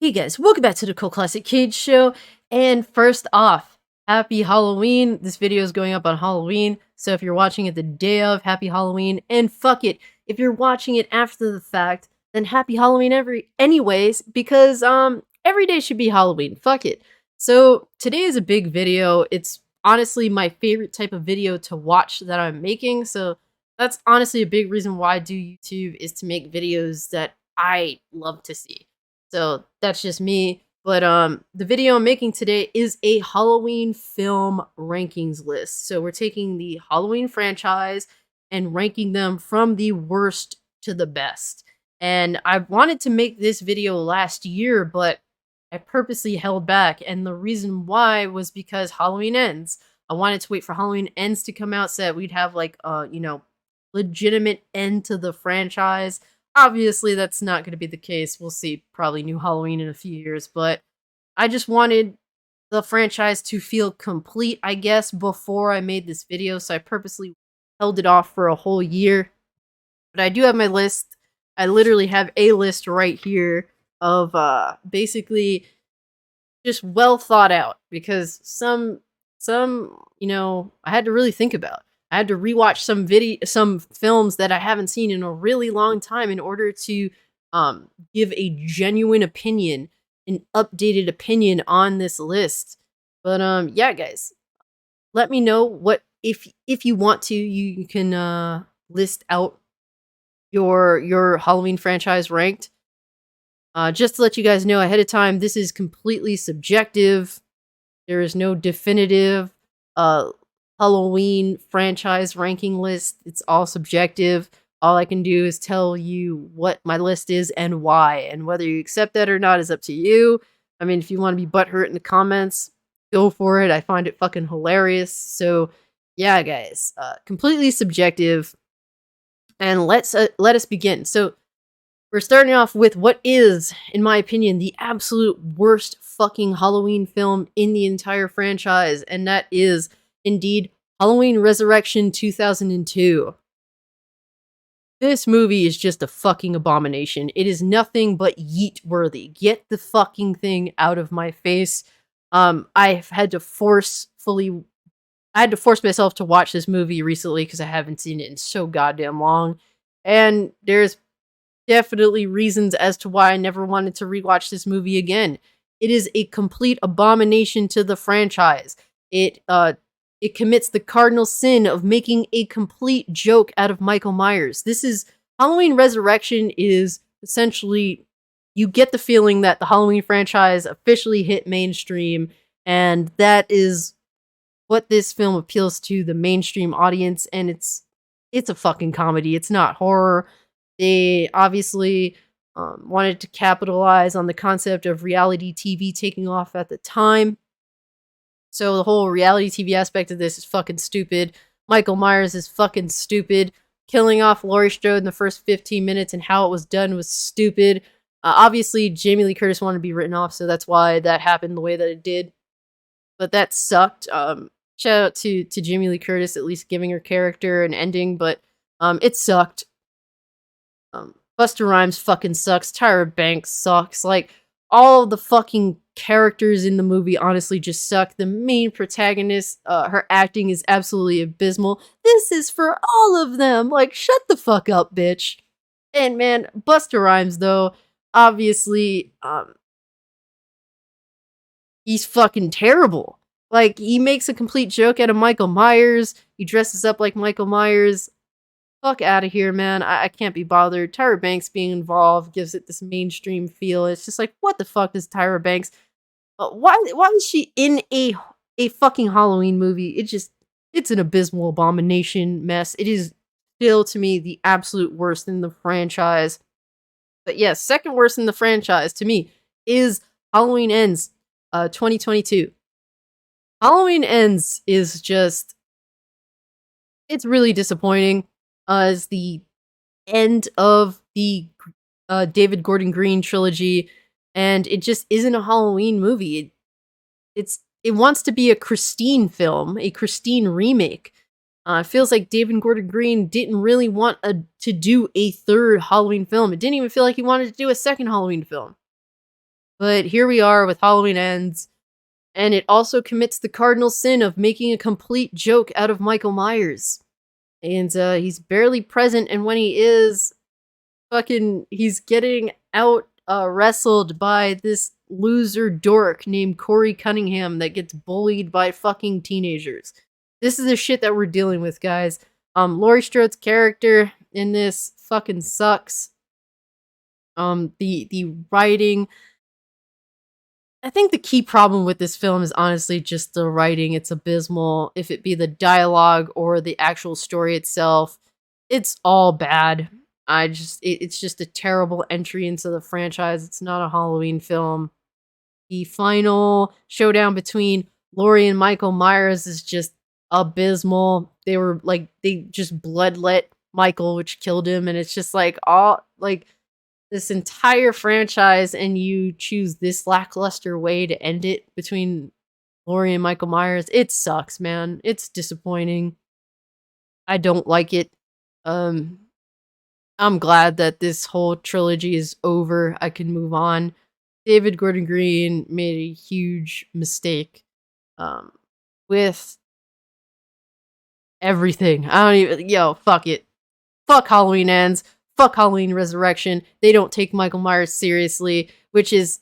Hey guys, welcome back to the Cult Classic Cage Show. And first off, happy Halloween. This video is going up on Halloween. So if you're watching it the day of, happy Halloween. And fuck it, if you're watching it after the fact, then happy Halloween anyways, because every day should be Halloween. Fuck it. So today is a big video. It's honestly my favorite type of video to watch that I'm making. So that's honestly a big reason why I do YouTube, is to make videos that I love to see. So that's just me. But the video I'm making today is a Halloween film rankings list. So we're taking the Halloween franchise and ranking them from the worst to the best. And I wanted to make this video last year, but I purposely held back. And the reason why was because Halloween Ends. I wanted to wait for Halloween Ends to come out so that we'd have like legitimate end to the franchise. Obviously, that's not going to be the case. We'll see probably new Halloween in a few years, but I just wanted the franchise to feel complete, I guess, before I made this video, so I purposely held it off for a whole year. But I do have my list. I literally have a list right here of basically just well thought out, because some I had to really think about. I had to rewatch some films that I haven't seen in a really long time in order to give a genuine opinion, an updated opinion on this list. But yeah, guys, let me know what if you want to, you can list out your Halloween franchise ranked. Just to let you guys know ahead of time, this is completely subjective. There is no definitive Halloween franchise ranking list. It's all subjective. All I can do is tell you what my list is and why, and whether you accept that or not is up to you. I mean, if you want to be butthurt in the comments, go for it. I find it fucking hilarious. So, yeah, guys, completely subjective. And let us begin. So, we're starting off with what is, in my opinion, the absolute worst fucking Halloween film in the entire franchise, and that is indeed Halloween Resurrection 2002. This movie is just a fucking abomination. It is nothing but yeet worthy. Get the fucking thing out of my face. I've had to force myself to watch this movie recently because I haven't seen it in so goddamn long. And there's definitely reasons as to why I never wanted to rewatch this movie again. It is a complete abomination to the franchise. It commits the cardinal sin of making a complete joke out of Michael Myers. Halloween Resurrection is essentially, you get the feeling that the Halloween franchise officially hit mainstream, and that is what this film appeals to the mainstream audience, and it's a fucking comedy. It's not horror. They obviously wanted to capitalize on the concept of reality TV taking off at the time. So the whole reality TV aspect of this is fucking stupid. Michael Myers is fucking stupid. Killing off Laurie Strode in the first 15 minutes and how it was done was stupid. Obviously, Jamie Lee Curtis wanted to be written off, so that's why that happened the way that it did. But that sucked. Shout out to Jamie Lee Curtis, at least giving her character an ending, but it sucked. Busta Rhymes fucking sucks. Tyra Banks sucks. Like, all of the fucking characters in the movie honestly just suck. The main protagonist, her acting is absolutely abysmal. This is for all of them. Like, shut the fuck up, bitch. And man, Busta Rhymes, though, obviously, he's fucking terrible. Like, he makes a complete joke out of Michael Myers. He dresses up like Michael Myers. Fuck out of here, man. I can't be bothered. Tyra Banks being involved gives it this mainstream feel. It's just like, what the fuck is Tyra Banks? Why is she in a fucking Halloween movie? It's an abysmal abomination mess. It is still, to me, the absolute worst in the franchise. But yes, second worst in the franchise, to me, is Halloween Ends 2022. Halloween Ends is just, it's really disappointing. As the end of the David Gordon Green trilogy, and it just isn't a Halloween movie. It wants to be a Christine film, a Christine remake. It feels like David Gordon Green didn't really want to do a third Halloween film. It didn't even feel like he wanted to do a second Halloween film. But here we are with Halloween Ends, and it also commits the cardinal sin of making a complete joke out of Michael Myers. And he's barely present, and when he is, he's getting out wrestled by this loser dork named Corey Cunningham that gets bullied by fucking teenagers. This is the shit that we're dealing with, guys. Laurie Strode's character in this fucking sucks. The writing. I think the key problem with this film is honestly just the writing. It's abysmal. If it be the dialogue or the actual story itself, it's all bad. It's just a terrible entry into the franchise. It's not a Halloween film. The final showdown between Laurie and Michael Myers is just abysmal. They just bloodlet Michael, which killed him, and it's just like all like this entire franchise, and you choose this lackluster way to end it between Laurie and Michael Myers. It sucks, man. It's disappointing. I don't like it. I'm glad that this whole trilogy is over. I can move on. David Gordon Green made a huge mistake with everything. I don't even, fuck it. Fuck Halloween Ends. Fuck Halloween Resurrection. They don't take Michael Myers seriously, which is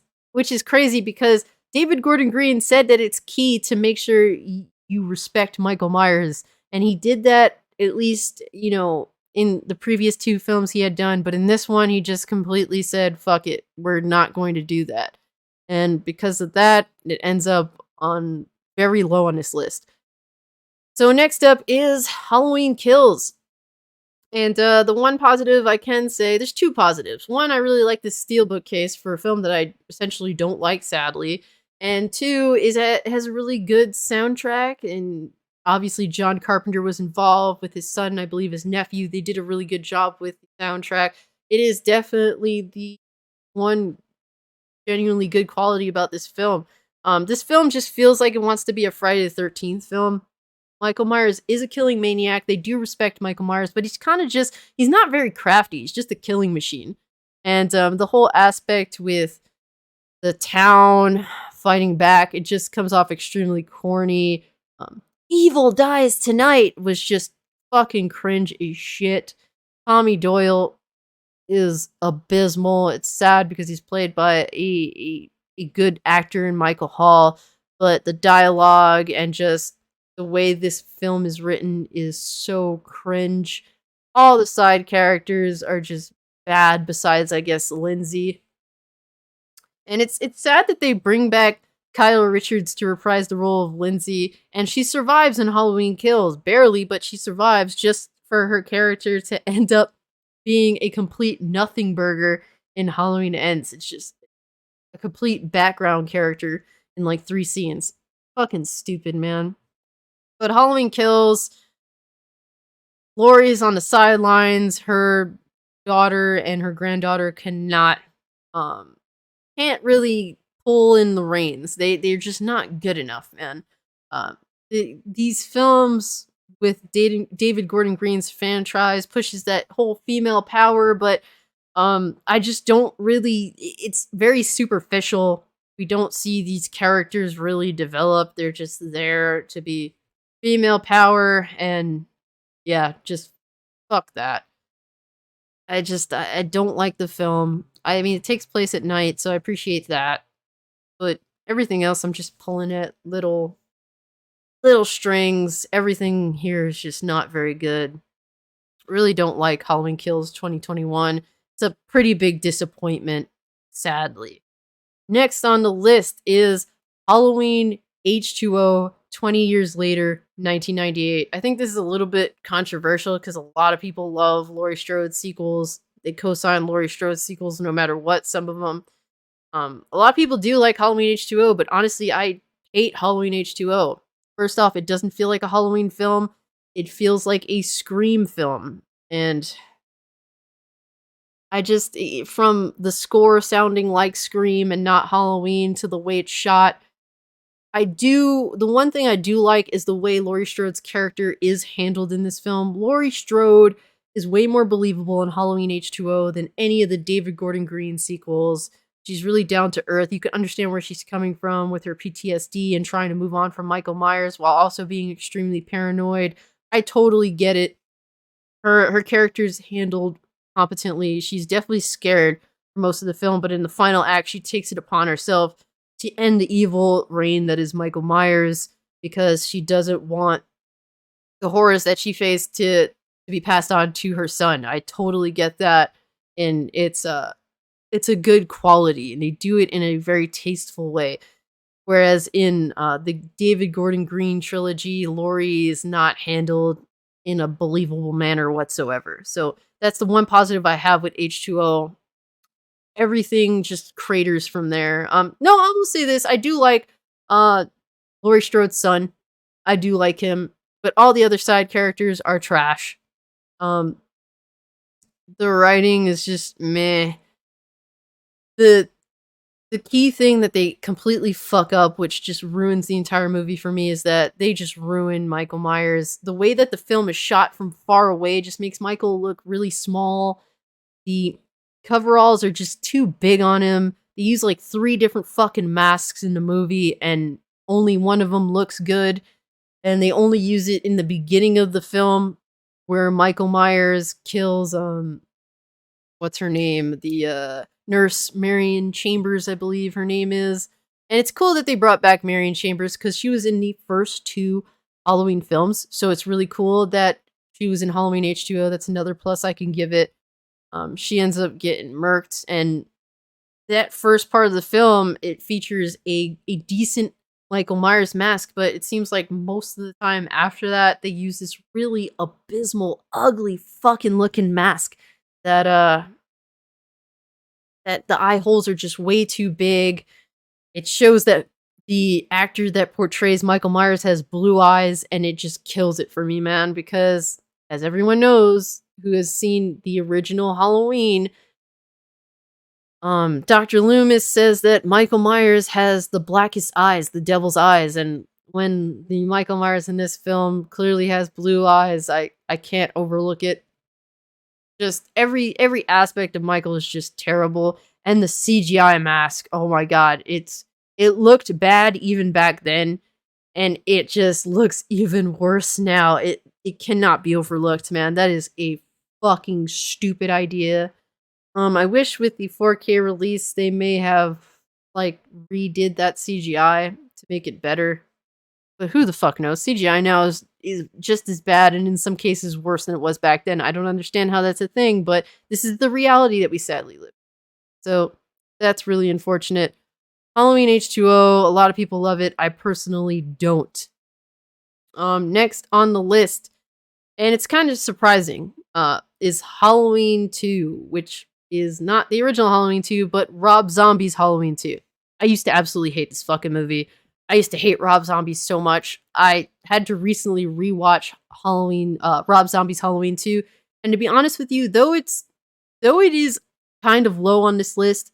crazy because David Gordon Green said that it's key to make sure you respect Michael Myers, and he did that at least, in the previous 2 films he had done, but in this one he just completely said, fuck it, we're not going to do that. And because of that, it ends up on very low on this list. So next up is Halloween Kills. And the one positive I can say, there's 2 positives. One, I really like this steelbook case for a film that I essentially don't like, sadly. And 2 is that it has a really good soundtrack, and obviously John Carpenter was involved with his son, I believe his nephew. They did a really good job with the soundtrack. It is definitely the one genuinely good quality about this film. This film just feels like it wants to be a Friday the 13th film. Michael Myers is a killing maniac. They do respect Michael Myers, but he's kind of he's not very crafty. He's just a killing machine. And the whole aspect with the town fighting back, it just comes off extremely corny. Evil Dies Tonight was just fucking cringe as shit. Tommy Doyle is abysmal. It's sad because he's played by a good actor in Michael Hall, but the dialogue and just the way this film is written is so cringe. All the side characters are just bad, besides, I guess, Lindsay. And it's sad that they bring back Kyle Richards to reprise the role of Lindsay, and she survives in Halloween Kills. Barely, but she survives, just for her character to end up being a complete nothing burger in Halloween Ends. It's just a complete background character in like 3 scenes. Fucking stupid, man. But Halloween Kills, Laurie's on the sidelines. Her daughter and her granddaughter can't really pull in the reins. They're just not good enough, man. These films with David Gordon Green's franchise pushes that whole female power, but I just don't really. It's very superficial. We don't see these characters really develop. They're just there to be female power, and yeah, just fuck that. I don't like the film. I mean, it takes place at night, so I appreciate that. But everything else, I'm just pulling at little strings. Everything here is just not very good. Really don't like Halloween Kills 2021. It's a pretty big disappointment, sadly. Next on the list is Halloween H2O 20 years later, 1998. I think this is a little bit controversial because a lot of people love Laurie Strode sequels. They co-sign Laurie Strode sequels no matter what, some of them. A lot of people do like Halloween H2O, but honestly, I hate Halloween H2O. First off, it doesn't feel like a Halloween film. It feels like a Scream film. And from the score sounding like Scream and not Halloween to the way it's shot, the one thing I do like is the way Laurie Strode's character is handled in this film. Laurie Strode is way more believable in Halloween H2O than any of the David Gordon Green sequels. She's really down to earth. You can understand where she's coming from with her PTSD and trying to move on from Michael Myers while also being extremely paranoid. I totally get it. Her character's handled competently. She's definitely scared for most of the film, but in the final act, she takes it upon herself to end the evil reign that is Michael Myers because she doesn't want the horrors that she faced to be passed on to her son. I totally get that, and it's a good quality, and they do it in a very tasteful way. Whereas in the David Gordon Green trilogy, Laurie is not handled in a believable manner whatsoever. So that's the one positive I have with H2O. Everything just craters from there. No, I will say this: I do like uh Laurie Strode's son. I do like him, but all the other side characters are trash. Um, the writing is just meh. The the key thing that they completely fuck up, which just ruins the entire movie for me, is that they just ruin Michael Myers. The way that the film is shot from far away just makes Michael look really small. The coveralls are just too big on him. They use like 3 different fucking masks in the movie, and only one of them looks good. And they only use it in the beginning of the film where Michael Myers kills what's her name? The nurse Marion Chambers, I believe her name is. And it's cool that they brought back Marion Chambers because she was in the first 2 Halloween films. So it's really cool that she was in Halloween H2O. That's another plus I can give it. She ends up getting murked, and that first part of the film, it features a decent Michael Myers mask, but it seems like most of the time after that, they use this really abysmal, ugly, fucking looking mask that that the eye holes are just way too big. It shows that the actor that portrays Michael Myers has blue eyes, and it just kills it for me, man, because as everyone knows who has seen the original Halloween, Dr. Loomis says that Michael Myers has the blackest eyes, the devil's eyes, and when the Michael Myers in this film clearly has blue eyes, I can't overlook it. Just every aspect of Michael is just terrible, and the CGI mask, oh my god, it looked bad even back then, and it just looks even worse now. It cannot be overlooked, man. That is a fucking stupid idea. I wish with the 4K release they may have like redid that CGI to make it better. But who the fuck knows? CGI now is just as bad and in some cases worse than it was back then. I don't understand how that's a thing, but this is the reality that we sadly live. So that's really unfortunate. Halloween H2O, a lot of people love it. I personally don't. Next on the list, and it's kind of surprising, is Halloween 2, which is not the original Halloween 2, but Rob Zombie's Halloween 2. I used to absolutely hate this fucking movie. I used to hate Rob Zombie so much. I had to recently rewatch Rob Zombie's Halloween 2, and to be honest with you, though it is kind of low on this list,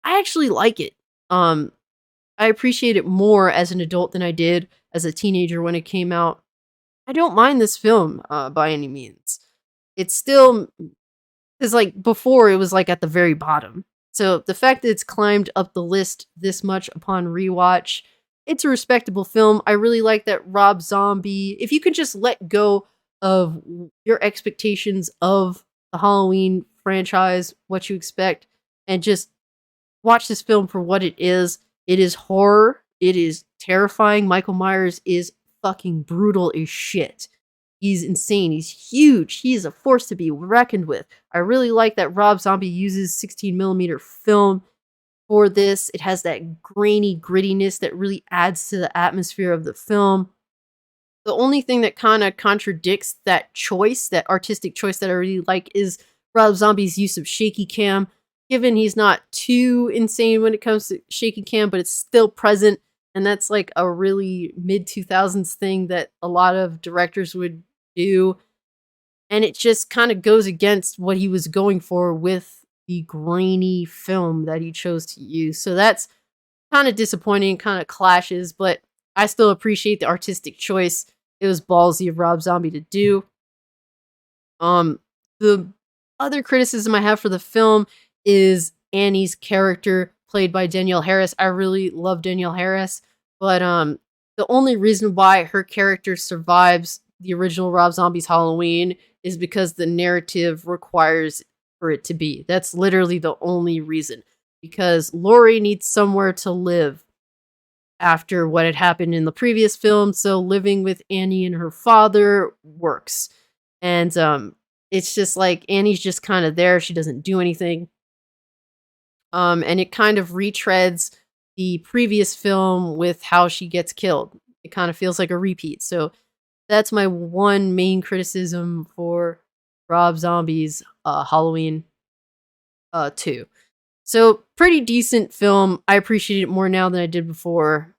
I actually like it. I appreciate it more as an adult than I did as a teenager when it came out. I don't mind this film by any means. It's still, because like before it was like at the very bottom. So the fact that it's climbed up the list this much upon rewatch, it's a respectable film. I really like that Rob Zombie, if you could just let go of your expectations of the Halloween franchise, what you expect, and just watch this film for what it is. It is horror. It is terrifying. Michael Myers is fucking brutal as shit. He's insane. He's huge. He is a force to be reckoned with. I really like that Rob Zombie uses 16mm film for this. It has that grainy grittiness that really adds to the atmosphere of the film. The only thing that kind of contradicts that choice, that artistic choice that I really like, is Rob Zombie's use of shaky cam. Given he's not too insane when it comes to shaky cam, but it's still present, and that's like a really mid-2000s thing that a lot of directors would do. And it just kind of goes against what he was going for with the grainy film that he chose to use. So that's kind of disappointing, kind of clashes, but I still appreciate the artistic choice. It was ballsy of Rob Zombie to do. The other criticism I have for the film is Annie's character, played by Danielle Harris. I really love Danielle Harris, but the only reason why her character survives the original Rob Zombie's Halloween is because the narrative requires for it to be. That's literally the only reason. Because Laurie needs somewhere to live after what had happened in the previous film, so living with Annie and her father works. And it's just like Annie's just kind of there, she doesn't do anything. And it kind of retreads the previous film with how she gets killed. It kind of feels like a repeat. So that's my one main criticism for Rob Zombie's Halloween 2. So pretty decent film. I appreciate it more now than I did before.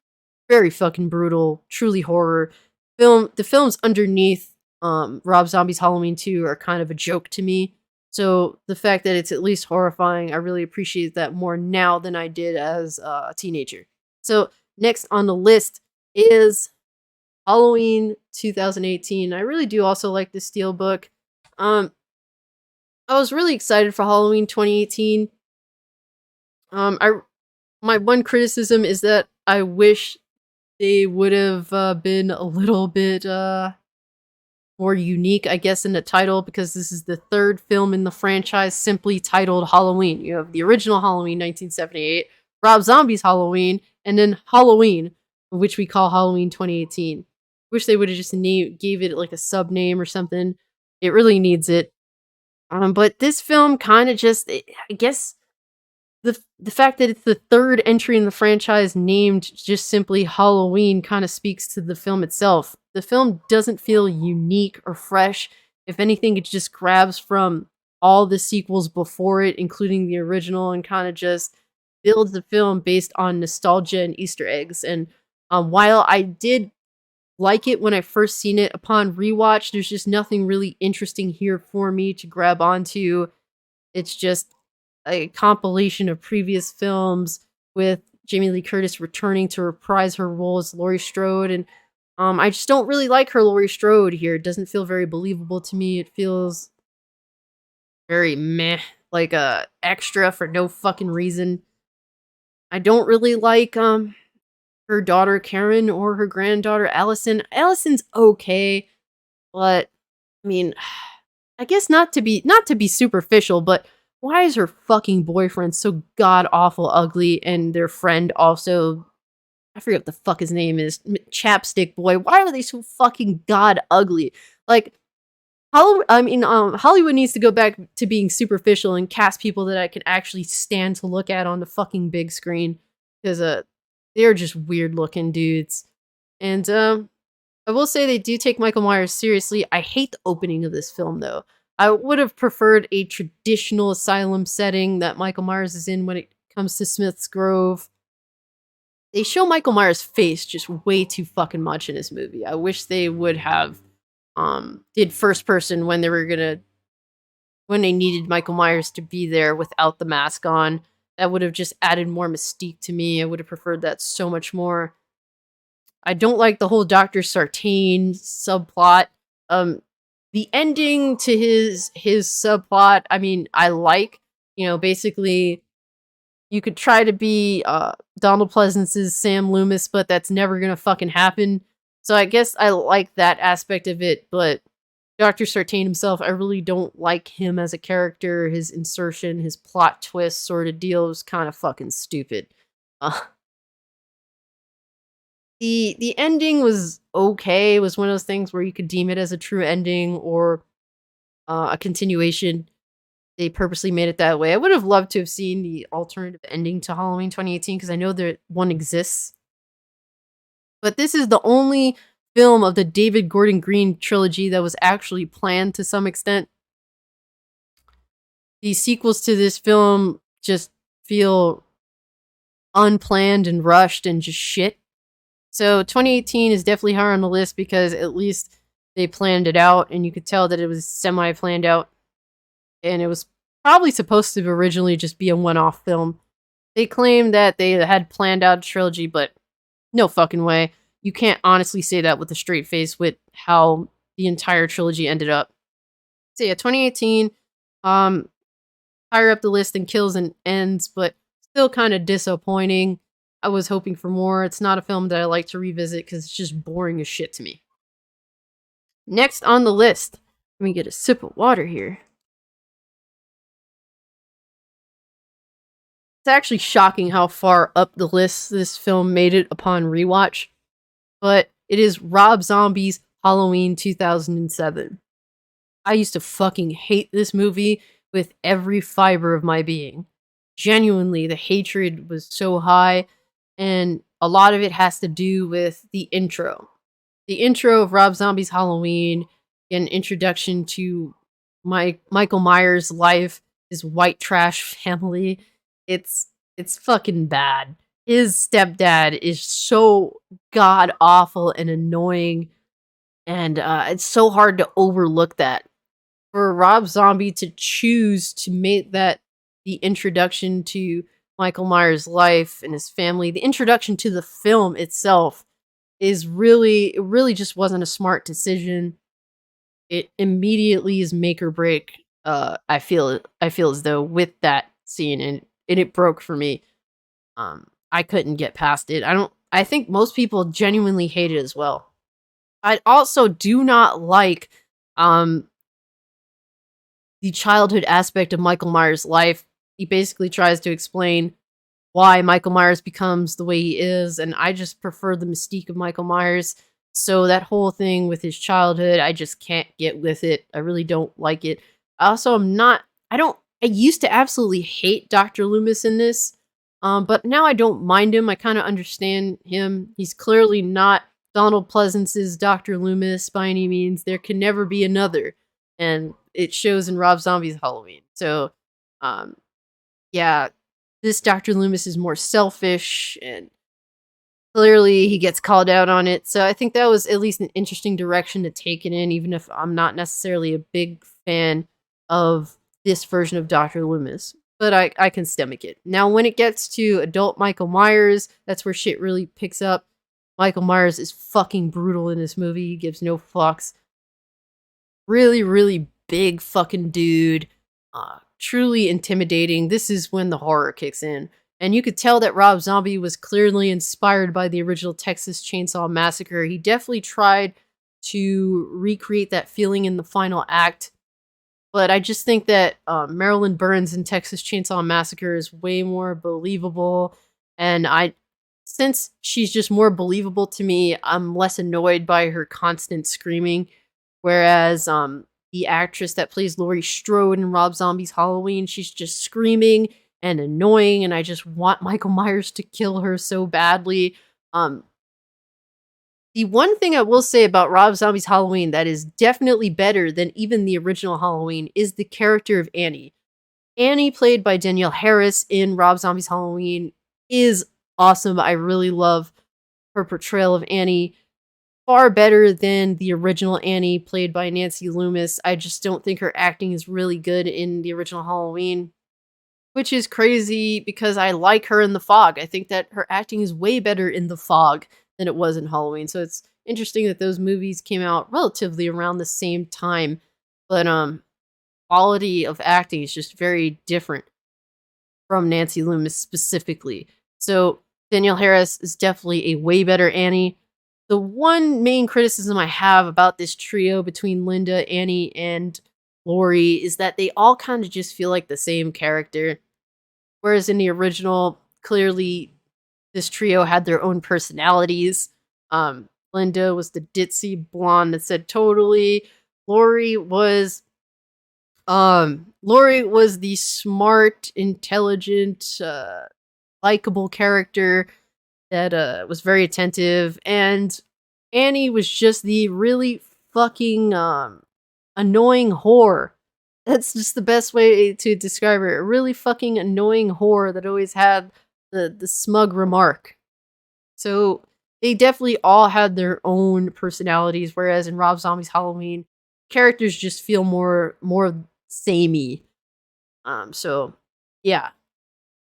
Very fucking brutal, truly horror. The films underneath Rob Zombie's Halloween 2 are kind of a joke to me. So the fact that it's at least horrifying, I really appreciate that more now than I did as a teenager. So next on the list is Halloween 2018. I really do also like the Steelbook. I was really excited for Halloween 2018. My one criticism is that I wish they would have been a little bit more unique, I guess, in the title, because this is the third film in the franchise simply titled Halloween. You have the original Halloween 1978, Rob Zombie's Halloween, and then Halloween, which we call Halloween 2018. Wish they would have just gave it like a sub name or something. It really needs it. But this film kind of just, I guess, the fact that it's the third entry in the franchise named just simply Halloween kind of speaks to the film itself. The film doesn't feel unique or fresh. If anything, it just grabs from all the sequels before it, including the original, and kind of just builds the film based on nostalgia and Easter eggs. And while I did like it when I first seen it, upon rewatch, there's just nothing really interesting here for me to grab onto. It's just a compilation of previous films with Jamie Lee Curtis returning to reprise her role as Laurie Strode, and I just don't really like her Laurie Strode here. It doesn't feel very believable to me. It feels very meh, like a extra for no fucking reason. I don't really like her daughter Karen or her granddaughter Allison. Allison's okay, but I mean, I guess not to be superficial, but why is her fucking boyfriend so god awful ugly, and their friend also, I forget what the fuck his name is, Chapstick Boy? Why are they so fucking god ugly? Like, Hollywood needs to go back to being superficial and cast people that I can actually stand to look at on the fucking big screen, because they're just weird looking dudes. And I will say they do take Michael Myers seriously. I hate the opening of this film though. I would have preferred a traditional asylum setting that Michael Myers is in when it comes to Smith's Grove. They show Michael Myers' face just way too fucking much in this movie. I wish they would have did first person when they needed Michael Myers to be there without the mask on. That would have just added more mystique to me. I would have preferred that so much more. I don't like the whole Dr. Sartain subplot. The ending to his subplot, I mean, I like, basically you could try to be Donald Pleasance's Sam Loomis, but that's never gonna fucking happen. So I guess I like that aspect of it, but Dr. Sartain himself, I really don't like him as a character. His insertion, his plot twist sort of deal was kind of fucking stupid. Uh, the ending was okay. It was one of those things where you could deem it as a true ending or a continuation. They purposely made it that way. I would have loved to have seen the alternative ending to Halloween 2018 because I know that one exists. But this is the only film of the David Gordon Green trilogy that was actually planned to some extent. The sequels to this film just feel unplanned and rushed and just shit. So 2018 is definitely higher on the list because at least they planned it out and you could tell that it was semi-planned out. And it was probably supposed to originally just be a one-off film. They claimed that they had planned out a trilogy, but no fucking way. You can't honestly say that with a straight face with how the entire trilogy ended up. So yeah, 2018, higher up the list than Kills and Ends, but Still kind of disappointing. I was hoping for more. It's not a film that I like to revisit because it's just boring as shit to me. Next on the list, let me get a sip of water here. It's actually shocking how far up the list this film made it upon rewatch, but it is Rob Zombie's Halloween 2007. I used to fucking hate this movie with every fiber of my being. Genuinely, the hatred was so high, and a lot of it has to do with the intro. The intro of Rob Zombie's Halloween, an introduction to Michael Myers' life, his white trash family. It's fucking bad. His stepdad is so god awful and annoying, and it's so hard to overlook that. For Rob Zombie to choose to make that the introduction to Michael Myers' life and his family, the introduction to the film itself, is really it really just wasn't a smart decision. It immediately is make or break. I feel as though with that scene, and it broke for me. I couldn't get past it. I think most people genuinely hate it as well. I also do not like um the childhood aspect of Michael Myers' life. He basically tries to explain why Michael Myers becomes the way he is, and I just prefer the mystique of Michael Myers. So that whole thing with his childhood, I just can't get with it. I really don't like it. I also am not I don't I used to absolutely hate Dr. Loomis in this. But now I don't mind him. I kind of understand him. He's clearly not Donald Pleasance's Dr. Loomis by any means. There can never be another. And it shows in Rob Zombie's Halloween. So, um, yeah, this Dr. Loomis is more selfish, and clearly he gets called out on it. So I think that was at least an interesting direction to take it in, even if I'm not necessarily a big fan of this version of Dr. Loomis. But I can stomach it. Now, when it gets to adult Michael Myers, that's where shit really picks up. Michael Myers is fucking brutal in this movie. He gives no fucks. Really, really big fucking dude. Truly intimidating. This is when the horror kicks in. And you could tell that Rob Zombie was clearly inspired by the original Texas Chainsaw Massacre. He definitely tried to recreate that feeling in the final act. But I just think that Marilyn Burns in Texas Chainsaw Massacre is way more believable. And since she's just more believable to me, I'm less annoyed by her constant screaming. Whereas the actress that plays Laurie Strode in Rob Zombie's Halloween, she's just screaming and annoying, and I just want Michael Myers to kill her so badly. Um, the one thing I will say about Rob Zombie's Halloween that is definitely better than even the original Halloween is the character of Annie. Annie, played by Danielle Harris in Rob Zombie's Halloween, is awesome. I really love her portrayal of Annie. Far better than the original Annie, played by Nancy Loomis. I just don't think her acting is really good in the original Halloween, which is crazy because I like her in The Fog. I think that her acting is way better in The Fog than it was in Halloween. So it's interesting that those movies came out relatively around the same time, but quality of acting is just very different from Nancy Loomis specifically. So Danielle Harris is definitely a way better Annie. The one main criticism I have about this trio between Linda, Annie, and Laurie is that they all kind of just feel like the same character. Whereas in the original, clearly this trio had their own personalities. Linda was the ditzy blonde that said totally. Laurie was the smart, intelligent, likable character that was very attentive, and Annie was just the really fucking annoying whore. That's just the best way to describe her. A really fucking annoying whore that always had the smug remark. So they definitely all had their own personalities, whereas in Rob Zombie's Halloween, characters just feel more samey. So yeah.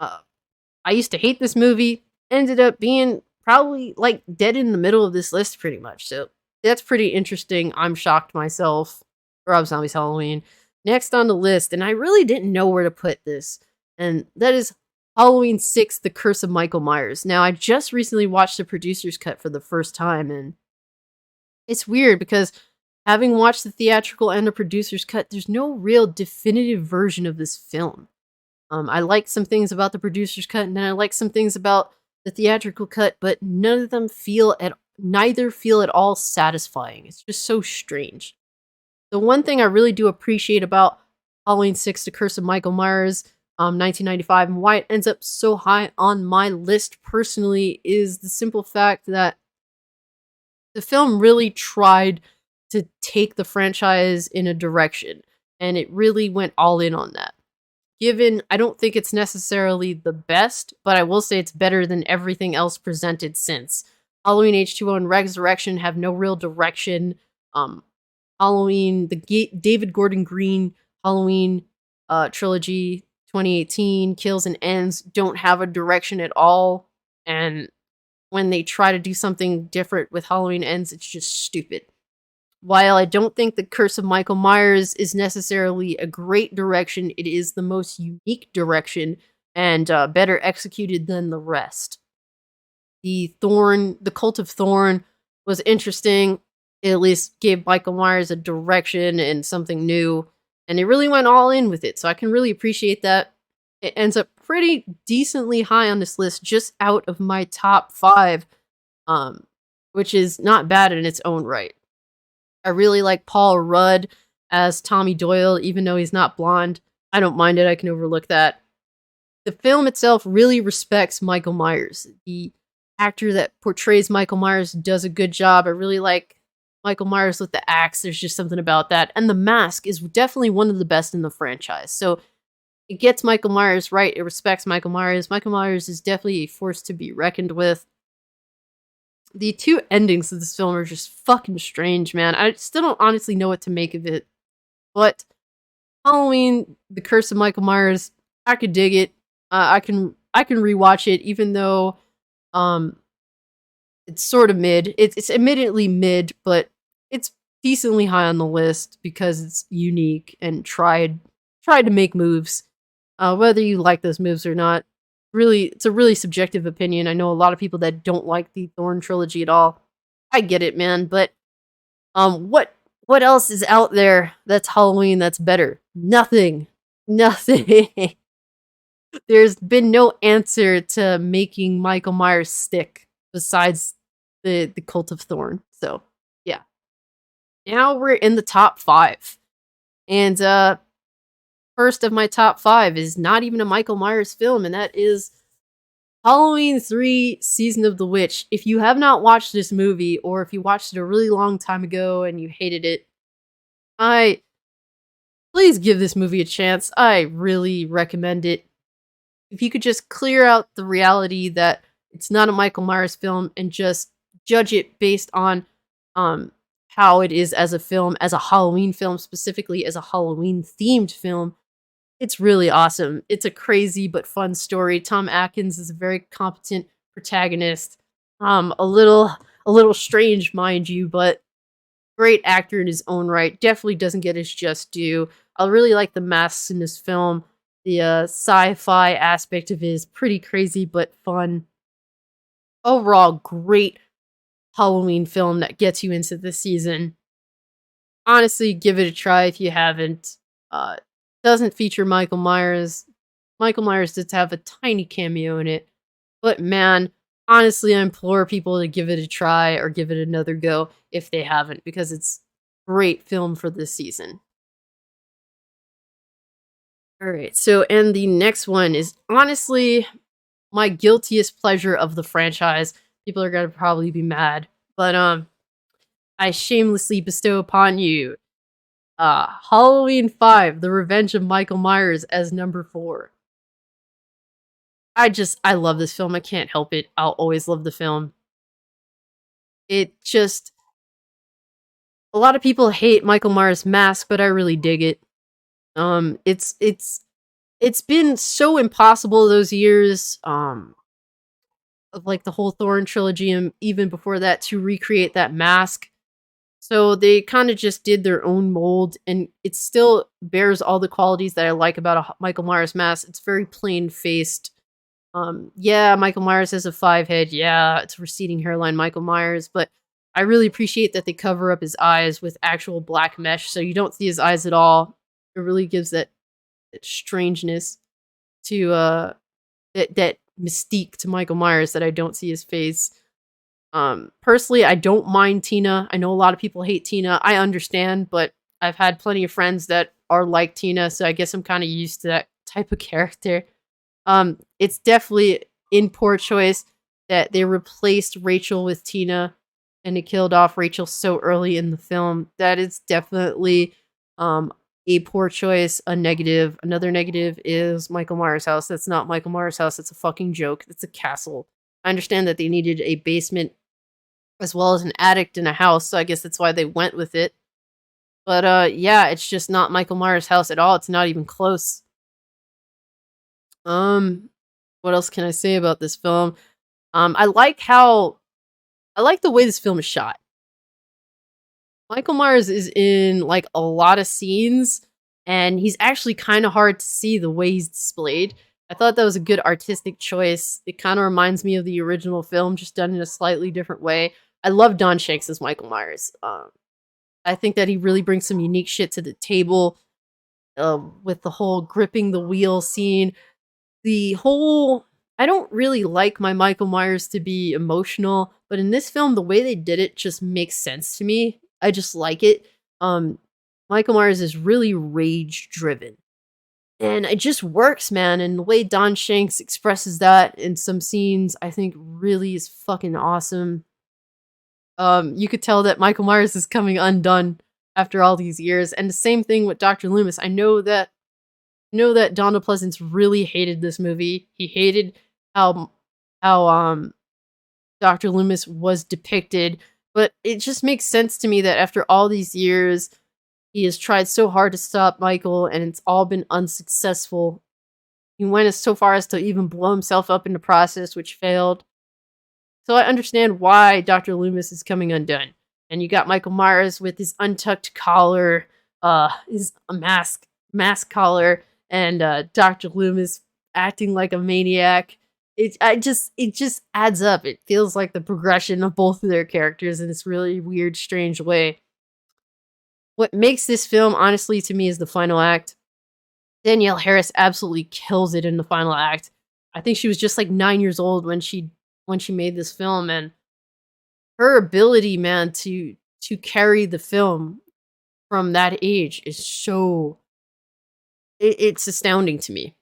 I used to hate this movie, ended up being probably like dead in the middle of this list pretty much. So that's pretty interesting. I'm shocked myself. Rob Zombie's Halloween. Next on the list, and I really didn't know where to put this, and that is Halloween 6: The Curse of Michael Myers. Now, I just recently watched the producer's cut for the first time, and it's weird because having watched the theatrical and the producer's cut, there's no real definitive version of this film. I like some things about the producer's cut, and then I like some things about the theatrical cut, but none of them neither feel at all satisfying. It's just so strange. The one thing I really do appreciate about Halloween 6: The Curse of Michael Myers, 1995, and why it ends up so high on my list personally is the simple fact that the film really tried to take the franchise in a direction, and it really went all in on that. Given, I don't think it's necessarily the best, but I will say it's better than everything else presented since. Halloween H2O and Resurrection have no real direction. Halloween, David Gordon Green Halloween trilogy 2018, Kills and Ends, don't have a direction at all. And when they try to do something different with Halloween Ends, it's just stupid. While I don't think The Curse of Michael Myers is necessarily a great direction, it is the most unique direction and better executed than the rest. The Cult of Thorn was interesting. It at least gave Michael Myers a direction and something new, and they really went all in with it, so I can really appreciate that. It ends up pretty decently high on this list, just out of my top 5, which is not bad in its own right. I really like Paul Rudd as Tommy Doyle, even though he's not blonde. I don't mind it, I can overlook that. The film itself really respects Michael Myers. The actor that portrays Michael Myers does a good job. I really like Michael Myers with the axe. There's just something about that. And the mask is definitely one of the best in the franchise. So it gets Michael Myers right. It respects Michael Myers. Michael Myers is definitely a force to be reckoned with. The two endings of this film are just fucking strange, man. I still don't honestly know what to make of it. But Halloween, The Curse of Michael Myers, I could dig it. I can rewatch it, even though it's sort of mid. It's admittedly mid, but it's decently high on the list because it's unique and tried to make moves. Whether you like those moves or not, really, it's a really subjective opinion. I know a lot of people that don't like the Thorn trilogy at all. I get it, man, but what else is out there that's Halloween that's better? Nothing. Nothing. There's been no answer to making Michael Myers stick besides the Cult of Thorn. So, yeah. Now we're in the top 5. And first of my top 5 is not even a Michael Myers film, and that is Halloween 3: Season of the Witch. If you have not watched this movie, or if you watched it a really long time ago and you hated it, please give this movie a chance. I really recommend it. If you could just clear out the reality that it's not a Michael Myers film and just judge it based on how it is as a film, as a Halloween film, specifically as a Halloween themed film, it's really awesome. It's a crazy but fun story. Tom Atkins is a very competent protagonist. A little strange, mind you, but great actor in his own right. Definitely doesn't get his just due. I really like the masks in this film. The sci-fi aspect of it is pretty crazy but fun. Overall, great Halloween film that gets you into the season. Honestly, give it a try if you haven't. Doesn't feature Michael Myers. Michael Myers does have a tiny cameo in it. But man, honestly, I implore people to give it a try or give it another go if they haven't, because it's a great film for this season. Alright, so and the next one is honestly my guiltiest pleasure of the franchise. People are gonna probably be mad, but I shamelessly bestow upon you Halloween 5: The Revenge of Michael Myers as number 4. I love this film. I can't help it. I'll always love the film. It just a lot of people hate Michael Myers' mask, but I really dig it. It's been so impossible those years of like the whole Thorn trilogy and even before that to recreate that mask. So they kind of just did their own mold, and it still bears all the qualities that I like about a Michael Myers mask. It's very plain faced. Yeah, Michael Myers has a 5 head. Yeah, it's receding hairline Michael Myers, but I really appreciate that they cover up his eyes with actual black mesh so you don't see his eyes at all. It really gives that strangeness to that mystique to Michael Myers that I don't see his face. Personally, I don't mind Tina. I know a lot of people hate Tina. I understand, but I've had plenty of friends that are like Tina, so I guess I'm kind of used to that type of character. It's definitely in poor choice that they replaced Rachel with Tina and they killed off Rachel so early in the film. That is definitely um a poor choice, a negative. Another negative is Michael Myers' house. That's not Michael Myers' house. It's a fucking joke. It's a castle. I understand that they needed a basement as well as an attic in a house, so I guess that's why they went with it. But yeah, it's just not Michael Myers' house at all. It's not even close. Um what else can I say about this film? I like the way this film is shot. Michael Myers is in like a lot of scenes and he's actually kind of hard to see the way he's displayed. I thought that was a good artistic choice. It kind of reminds me of the original film, just done in a slightly different way. I love Don Shanks as Michael Myers. I think that he really brings some unique shit to the table with the whole gripping the wheel scene. The whole I don't really like my Michael Myers to be emotional, but in this film, the way they did it just makes sense to me. I just like it. Um, Michael Myers is really rage driven. And it just works, man. And the way Don Shanks expresses that in some scenes, I think really is fucking awesome. You could tell that Michael Myers is coming undone after all these years. And the same thing with Dr. Loomis. I know that Donald Pleasance really hated this movie. He hated how how Dr. Loomis was depicted, but it just makes sense to me that after all these years, he has tried so hard to stop Michael and it's all been unsuccessful. He went as so far as to even blow himself up in the process, which failed. So I understand why Dr. Loomis is coming undone. And you got Michael Myers with his untucked collar, his mask collar, and Dr. Loomis acting like a maniac. It just adds up. It feels like the progression of both of their characters in this really weird, strange way. What makes this film, honestly, to me, is the final act. Danielle Harris absolutely kills it in the final act. I think she was just like 9 years old when she made this film, and her ability, man, to carry the film from that age is so it's astounding to me.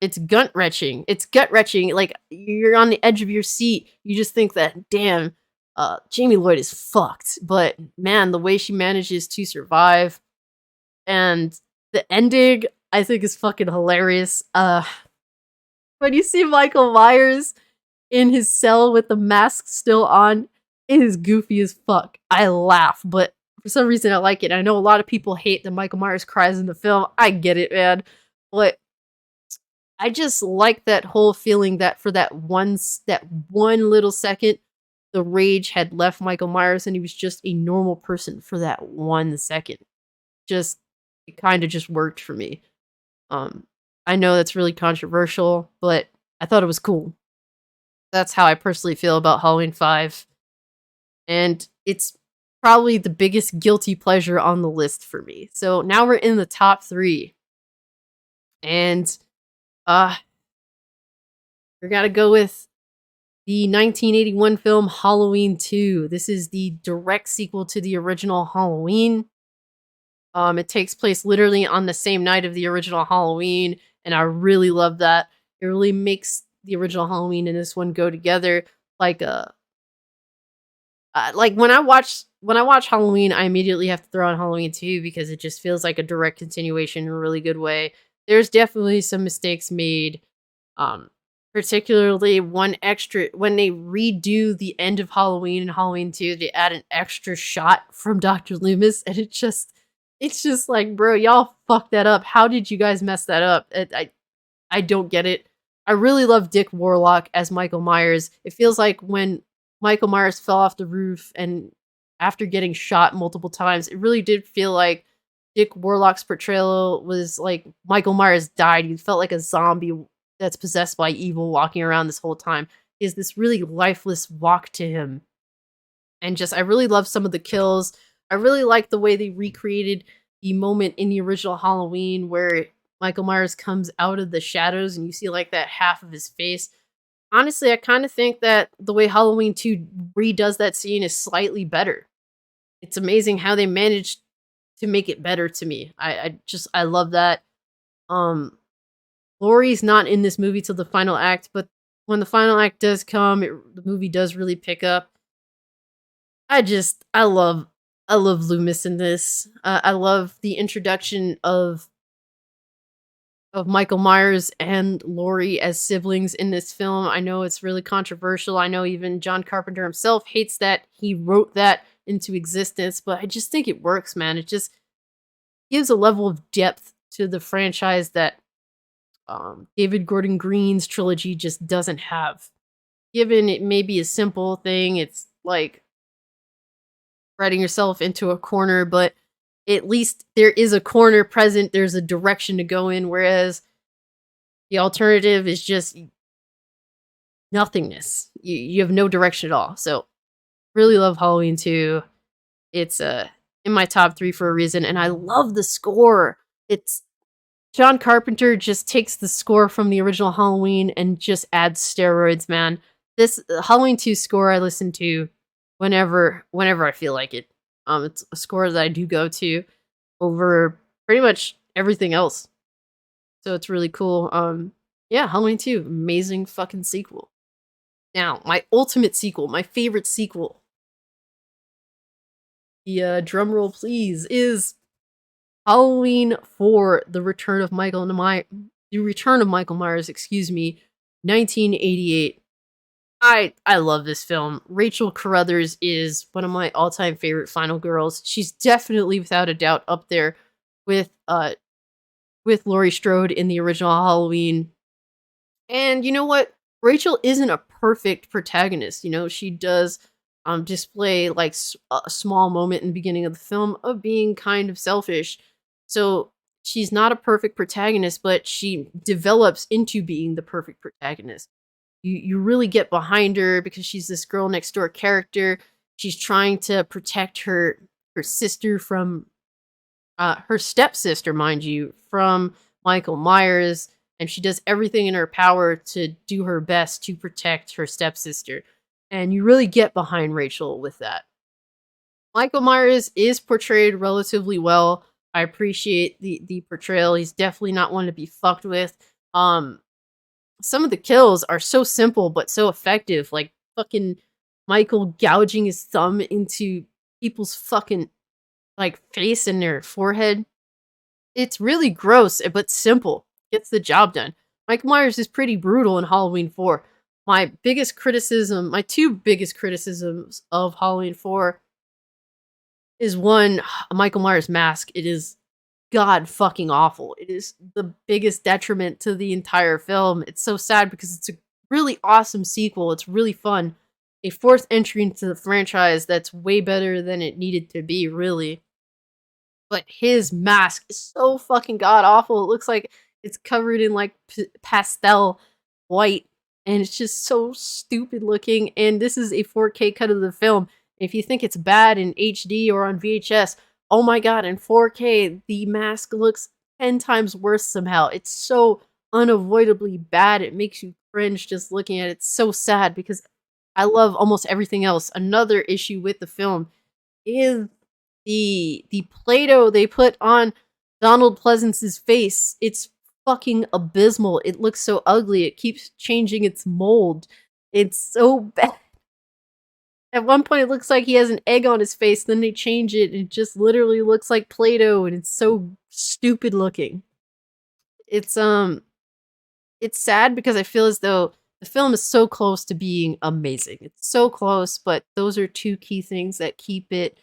It's gut wrenching. It's gut wrenching. Like you're on the edge of your seat. You just think that, damn, Jamie Lloyd is fucked. But man, the way she manages to survive and the ending, I think is fucking hilarious. When you see Michael Myers in his cell with the mask still on, it is goofy as fuck. I laugh, but for some reason I like it. I know a lot of people hate that Michael Myers cries in the film. I get it, man. But I just like that whole feeling that for that one little second, the rage had left Michael Myers and he was just a normal person for that 1 second. Just it kind of just worked for me. Um, I know that's really controversial, but I thought it was cool. That's how I personally feel about Halloween 5. And it's probably the biggest guilty pleasure on the list for me. So now we're in the top 3. And uh we're gonna go with the 1981 film Halloween 2. This is the direct sequel to the original Halloween. It takes place literally on the same night of the original Halloween, and I really love that. It really makes the original Halloween and this one go together like a like when I watch Halloween, I immediately have to throw on Halloween 2 because it just feels like a direct continuation in a really good way. There's definitely some mistakes made, um, particularly one extra when they redo the end of Halloween and Halloween 2, they add an extra shot from Dr. Loomis, and it's just like, bro, y'all fucked that up. How did you guys mess that up? I don't get it. I really love Dick Warlock as Michael Myers. It feels like when Michael Myers fell off the roof and after getting shot multiple times, it really did feel like Dick Warlock's portrayal was like Michael Myers died. He felt like a zombie that's possessed by evil walking around this whole time. He has this really lifeless walk to him. And just I really love some of the kills. I really like the way they recreated the moment in the original Halloween where Michael Myers comes out of the shadows and you see like that half of his face. Honestly, I kind of think that the way Halloween 2 redoes that scene is slightly better. It's amazing how they managed to make it better to me. I love that. Um Laurie's not in this movie till the final act, but when the final act does come, the movie does really pick up. I love Loomis in this. I love the introduction of Michael Myers and Laurie as siblings in this film. I know it's really controversial. I know even John Carpenter himself hates that he wrote that into existence, but I just think it works, man. It just gives a level of depth to the franchise that David Gordon Green's trilogy just doesn't have. Given it may be a simple thing, it's like writing yourself into a corner, but at least there is a corner present, there's a direction to go in, whereas the alternative is just nothingness. You have no direction at all. So really love Halloween 2. It's in my top 3 for a reason, and I love the score. It's John Carpenter just takes the score from the original Halloween and just adds steroids, man. This Halloween 2 score I listen to whenever I feel like it. It's a score that I do go to over pretty much everything else. So it's really cool. Yeah, Halloween 2, amazing fucking sequel. Now, my ultimate sequel, my favorite sequel. The drum roll please is Halloween 4, The Return of Michael Myers, excuse me, 1988. I love this film. Rachel Carruthers is one of my all-time favorite final girls. She's definitely without a doubt up there with Laurie Strode in the original Halloween. And you know what? Rachel isn't a perfect protagonist. You know, she does display like a small moment in the beginning of the film of being kind of selfish. So she's not a perfect protagonist, but she develops into being the perfect protagonist. You really get behind her because she's this girl next door character. She's trying to protect her sister from her stepsister, mind you, from Michael Myers, and she does everything in her power to do her best to protect her stepsister. And you really get behind Rachel with that. Michael Myers is portrayed relatively well. I appreciate the portrayal. He's definitely not one to be fucked with. Some of the kills are so simple but so effective, like fucking Michael gouging his thumb into people's fucking like face and their forehead. It's really gross but simple. Gets the job done. Michael Myers is pretty brutal in Halloween 4. My two biggest criticisms of Halloween 4 is one, Michael Myers' mask. It is god fucking awful. It is the biggest detriment to the entire film. It's so sad because it's a really awesome sequel. It's really fun. A fourth entry into the franchise that's way better than it needed to be, really. But his mask is so fucking god awful. It looks like it's covered in like pastel white, and it's just so stupid looking. And this is a 4K cut of the film. If you think it's bad in HD or on VHS, oh my god, in 4K, the mask looks 10 times worse somehow. It's so unavoidably bad. It makes you cringe just looking at it. It's so sad because I love almost everything else. Another issue with the film is the Play-Doh they put on Donald Pleasance's face. It's fucking abysmal. It looks so ugly. It keeps changing its mold. It's so bad. At one point, it looks like he has an egg on his face. Then they change it, and it just literally looks like Play-Doh, and it's so stupid looking. It's sad because I feel as though the film is so close to being amazing. It's so close, but those are two key things that keep it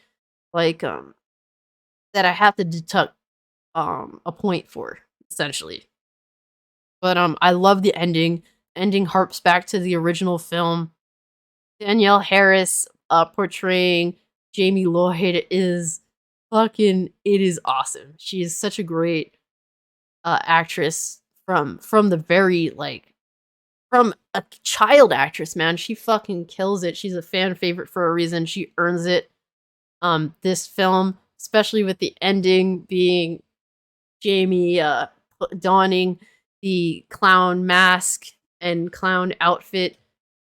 like that I have to deduct a point for essentially. But I love the ending. Ending harps back to the original film. Danielle Harris portraying Jamie Lloyd is fucking, it is awesome. She is such a great actress from the very, like, from a child actress, man. She fucking kills it. She's a fan favorite for a reason. She earns it. This film, especially with the ending being Jamie donning the clown mask and clown outfit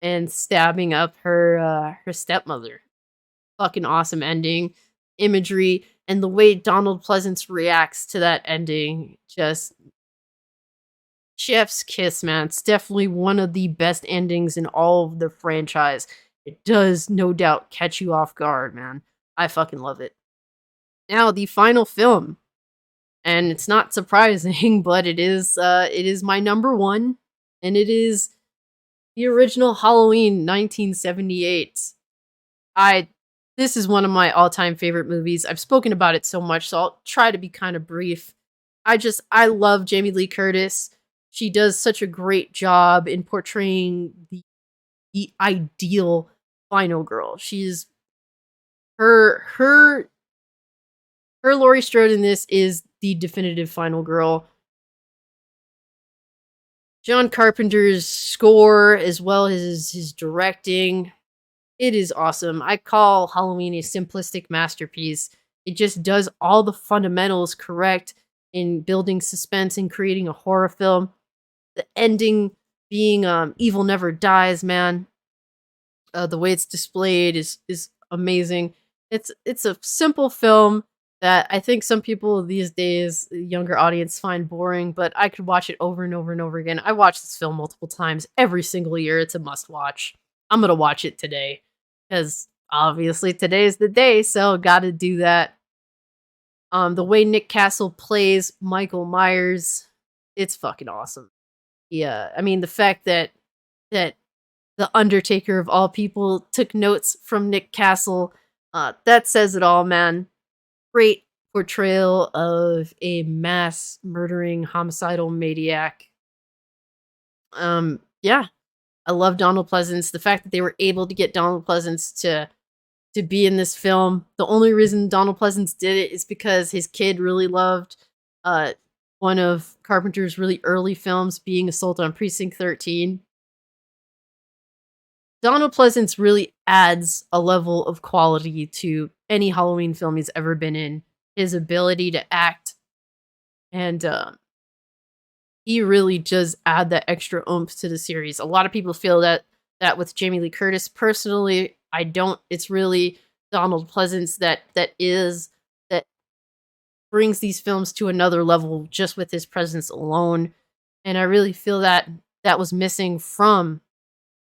and stabbing up her stepmother. Fucking awesome ending, imagery, and the way Donald Pleasance reacts to that ending, just chef's kiss, man. It's definitely one of the best endings in all of the franchise. It does no doubt catch you off guard, man. I fucking love it. Now, the final film, and it's not surprising, but it is my number one, and it is the original Halloween 1978. I This is one of my all-time favorite movies. I've spoken about it so much, so I'll try to be kind of brief. I love Jamie Lee Curtis. She does such a great job in portraying the ideal final girl. She's her her Laurie Strode in this is the definitive final girl. John Carpenter's score, as well as his directing, it is awesome. I call Halloween a simplistic masterpiece. It just does all the fundamentals correct in building suspense and creating a horror film. The ending being Evil Never Dies, man. The way it's displayed is amazing. It's a simple film that I think some people these days, the younger audience, find boring, but I could watch it over and over and over again. I watch this film multiple times every single year. It's a must watch. I'm gonna watch it today because obviously today is the day, so gotta do that. The way Nick Castle plays Michael Myers, it's fucking awesome. Yeah, I mean the fact that the Undertaker of all people took notes from Nick Castle, that says it all, man. Great portrayal of a mass murdering homicidal maniac. Yeah, I love Donald Pleasance. The fact that they were able to get Donald Pleasance to be in this film. The only reason Donald Pleasance did it is because his kid really loved uh one of Carpenter's really early films, being Assault on Precinct 13. Donald Pleasance really adds a level of quality to any Halloween film he's ever been in. His ability to act, and he really does add that extra oomph to the series. A lot of people feel that with Jamie Lee Curtis. Personally, I don't. It's really Donald Pleasance that brings these films to another level just with his presence alone. And I really feel that that was missing from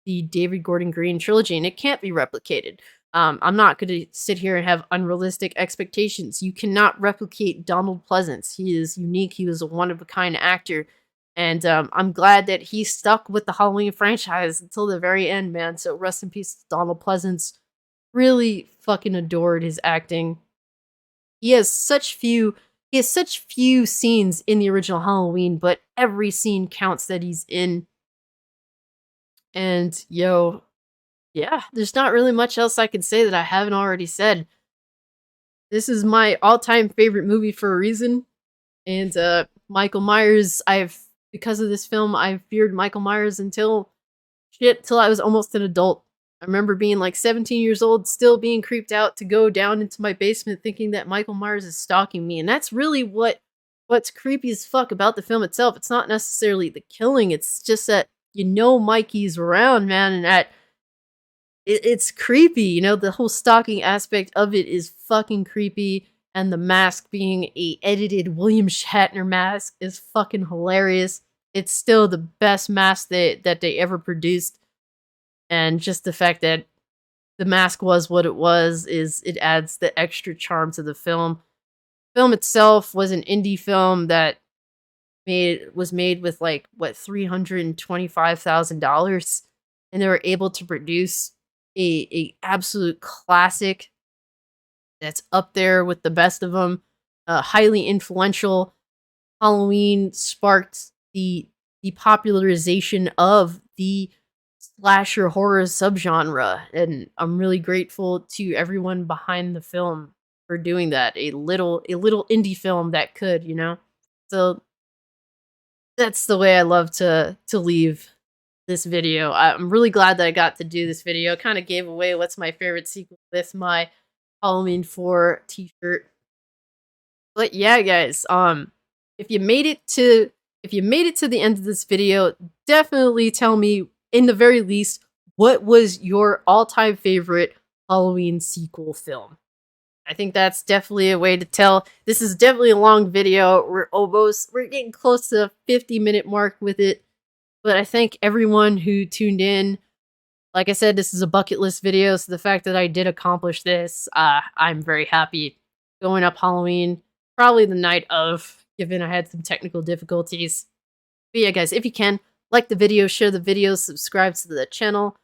the David Gordon Green trilogy, and it can't be replicated. I'm not going to sit here and have unrealistic expectations. You cannot replicate Donald Pleasance. He is unique. He was a one of a kind actor, and I'm glad that he stuck with the Halloween franchise until the very end, man. So rest in peace, Donald Pleasance. Really fucking adored his acting. He has such few. He has such few scenes in the original Halloween, but every scene counts that he's in. And yo, yeah, there's not really much else I can say that I haven't already said. This is my all-time favorite movie for a reason. And Michael Myers, I've because of this film, I feared Michael Myers until till I was almost an adult. I remember being like 17 years old, still being creeped out to go down into my basement thinking that Michael Myers is stalking me. And that's really what's creepy as fuck about the film itself. It's not necessarily the killing, it's just that you know Mikey's around, man, and that it's creepy, you know, the whole stalking aspect of it is fucking creepy, and the mask being a edited William Shatner mask is fucking hilarious. It's still the best mask that they ever produced, and just the fact that the mask was what it was is it adds the extra charm to the film. Film itself was an indie film that was made with like what $325,000, and they were able to produce a absolute classic that's up there with the best of them. Highly influential. Halloween sparked the popularization of the slasher horror subgenre, and I'm really grateful to everyone behind the film for doing that. A little indie film that could, you know. So that's the way I love to leave this video. I'm really glad that I got to do this video. Kind of gave away what's my favorite sequel with my Halloween 4 t-shirt. But yeah, guys, if you made it to the end of this video, definitely tell me in the very least what was your all-time favorite Halloween sequel film. I think that's definitely a way to tell. This is definitely a long video. We're getting close to the 50-minute mark with it. But I thank everyone who tuned in. Like I said, this is a bucket list video, so the fact that I did accomplish this, I'm very happy. Going up Halloween, probably the night of, given I had some technical difficulties. But yeah, guys, if you can, like the video, share the video, subscribe to the channel.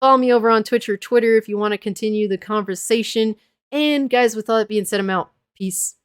Follow me over on Twitch or Twitter if you want to continue the conversation. And guys, with all that being said, I'm out. Peace.